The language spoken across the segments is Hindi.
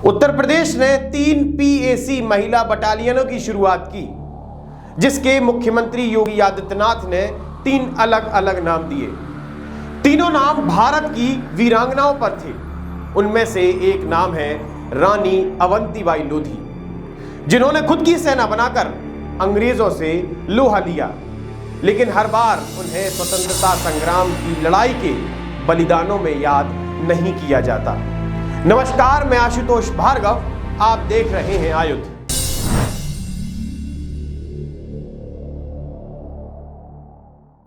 उत्तर प्रदेश ने 3 पीएसी महिला बटालियनों की शुरुआत की, जिसके मुख्यमंत्री योगी आदित्यनाथ ने 3 अलग अलग नाम दिए। तीनों नाम भारत की वीरांगनाओं पर थे। उनमें से एक नाम है रानी अवंतीबाई लोधी, जिन्होंने खुद की सेना बनाकर अंग्रेजों से लोहा लिया, लेकिन हर बार उन्हें स्वतंत्रता संग्राम की लड़ाई के बलिदानों में याद नहीं किया जाता। नमस्कार, मैं आशुतोष भार्गव, आप देख रहे हैं आयुध।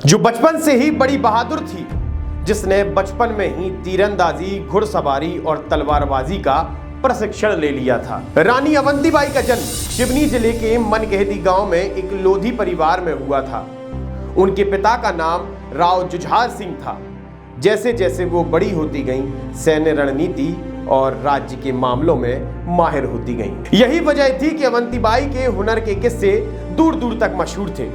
जो बचपन से ही बड़ी बहादुर थी, जिसने बचपन में ही तीरंदाजी, घुड़सवारी और तलवारबाजी का प्रशिक्षण ले लिया था। रानी अवंतीबाई का जन्म सिवनी जिले के मनगहती गांव में एक लोधी परिवार में हुआ था। उनके पिता का नाम राव जुझार सिंह था। जैसे जैसे वो बड़ी होती गईं, सैन्य रणनीति और राज्य के मामलों में माहिर होती गईं। यही वजह थी कि अवंतीबाई के हुनर के किस्से दूर दूर तक मशहूर थे,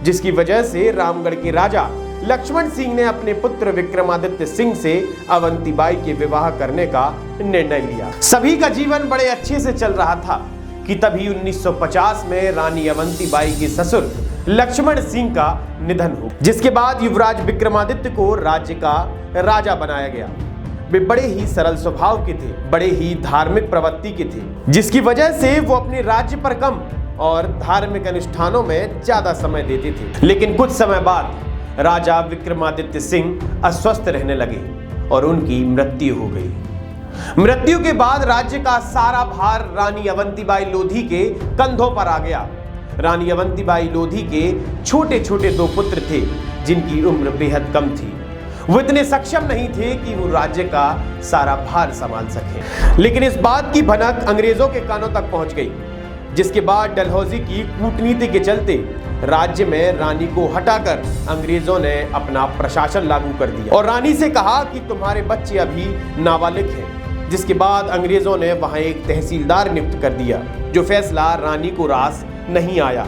जिसकी वजह से रामगढ़ के राजा लक्ष्मण सिंह ने अपने पुत्र विक्रमादित्य सिंह से अवंतीबाई के विवाह करने का निर्णय लिया। सभी का जीवन बड़े अच्छे से चल रहा था कि तभी 1950 में रानी अवंतीबाई के ससुर लक्ष्मण सिंह का निधन हो, जिसके बाद युवराज विक्रमादित्य को राज्य का राजा बनाया गया। वे बड़े ही सरल स्वभाव के थे, बड़े ही धार्मिक प्रवृत्ति के थे, जिसकी वजह से वो अपने राज्य पर कम और धार्मिक अनुष्ठानों में ज्यादा समय देते थे। लेकिन कुछ समय बाद राजा विक्रमादित्य सिंह अस्वस्थ रहने लगे और उनकी मृत्यु हो गई। मृत्यु के बाद राज्य का सारा भार रानी अवंतीबाई लोधी के कंधों पर आ गया। रानी अवंतीबाई लोधी के छोटे छोटे 2 पुत्र थे, जिनकी उम्र बेहद कम थी। वो इतने सक्षम नहीं थे कि वो राज्य का सारा भार संभाल सके। लेकिन इस बात की भनक अंग्रेजों के कानों तक पहुंच गई, जिसके बाद डलहौजी की कूटनीति के चलते राज्य में रानी को हटाकर अंग्रेजों ने अपना प्रशासन लागू कर दिया और रानी से कहा कि तुम्हारे बच्चे अभी नाबालिग हैं। जिसके बाद अंग्रेजों ने वहां एक तहसीलदार नियुक्त कर दिया, जो फैसला रानी को रास नहीं आया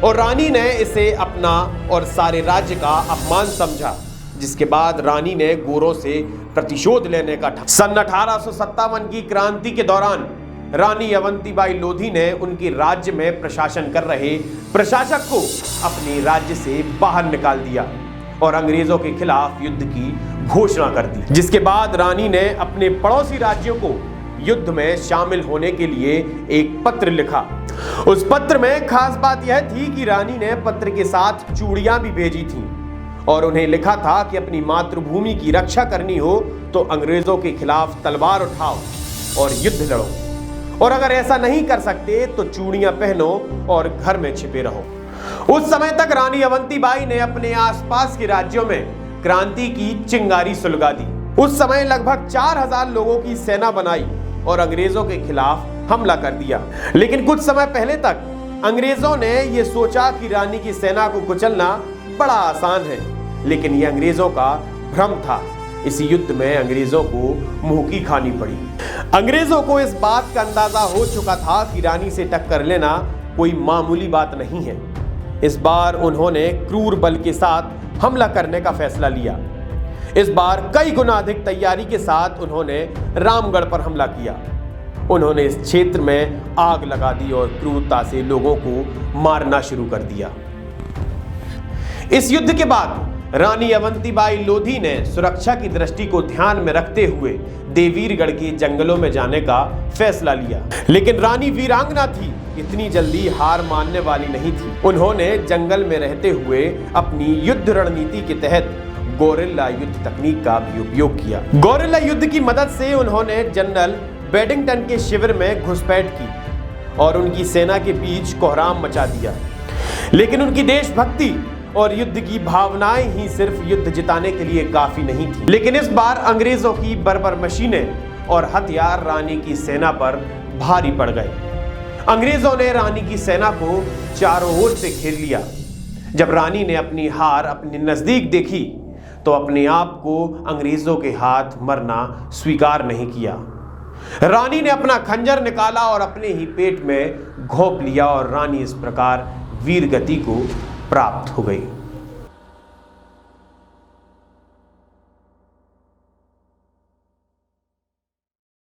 और रानी ने इसे अपना और सारे राज्य का अपमान समझा। जिसके बाद रानी ने गोरों से प्रतिशोध लेने का सन 1857 की क्रांति के दौरान रानी अवंतीबाई लोधी ने उनके राज्य में प्रशासन कर रहे प्रशासक को अपने राज्य से बाहर निकाल दिया और अंग्रेजों के खिलाफ युद्ध की घोषणा कर दी। जिसके बाद रानी ने अपने पड़ोसी राज्यों को युद्ध में शामिल होने के लिए एक पत्र लिखा। उस पत्र में खास बात यह थी कि रानी ने पत्र के साथ चूड़ियां भी भेजी थीं और उन्हें लिखा था कि अपनी मातृभूमि की रक्षा करनी हो तो अंग्रेजों के खिलाफ तलवार उठाओ और युद्ध लड़ो, और अगर ऐसा नहीं कर सकते तो चूड़ियां पहनो और घर में छिपे रहो। उस समय तक रानी अवंतीबाई ने अपने आसपास के राज्यों में क्रांति की चिंगारी सुलगा दी। उस समय लगभग 4000 लोगों की सेना बनाई और अंग्रेजों के खिलाफ हमला कर दिया। लेकिन कुछ समय पहले तक अंग्रेजों ने यह सोचा कि रानी की सेना को कुचलना बड़ा आसान है, लेकिन यह अंग्रेजों का भ्रम था। इसी युद्ध में अंग्रेजों को मुंह की खानी पड़ी। अंग्रेजों को इस बात का अंदाजा हो चुका था कि रानी से टक्कर लेना कोई मामूली बात नहीं है। इस बार उन्होंने क्रूर बल के साथ हमला करने का फैसला लिया। इस बार कई गुना अधिक तैयारी के साथ उन्होंने रामगढ़ पर हमला किया। उन्होंने इस क्षेत्र में आग लगा दी और क्रूरता से लोगों को मारना शुरू कर दिया। इस युद्ध के बाद रानी अवंतीबाई लोधी ने सुरक्षा की दृष्टि को ध्यान में रखते हुए देवीरगढ़ के जंगलों में जाने का फैसला लिया। लेकिन रानी वीरांगना थी, इतनी जल्दी हार मानने वाली नहीं थी। उन्होंने जंगल में रहते हुए अपनी युद्ध रणनीति के तहत गोरिल्ला युद्ध तकनीक का भी उपयोग किया। गोरिल्ला युद्ध की मदद से उन्होंने जनरल बेडिंगटन के शिविर में घुसपैठ की और उनकी सेना के बीच कोहराम मचा दिया। लेकिन उनकी देशभक्ति और युद्ध की भावनाएं ही सिर्फ युद्ध जिताने के लिए काफी नहीं थी। लेकिन इस बार अंग्रेजों की बर्बर मशीनें और हथियार रानी की सेना पर भारी पड़ गए। अंग्रेजों ने रानी की सेना को चारों ओर से घेर लिया। जब रानी ने अपनी हार अपने नजदीक देखी तो अपने आप को अंग्रेजों के हाथ मरना स्वीकार नहीं किया। रानी ने अपना खंजर निकाला और अपने ही पेट में घोंप लिया और रानी इस प्रकार वीर गति को प्राप्त हो गई।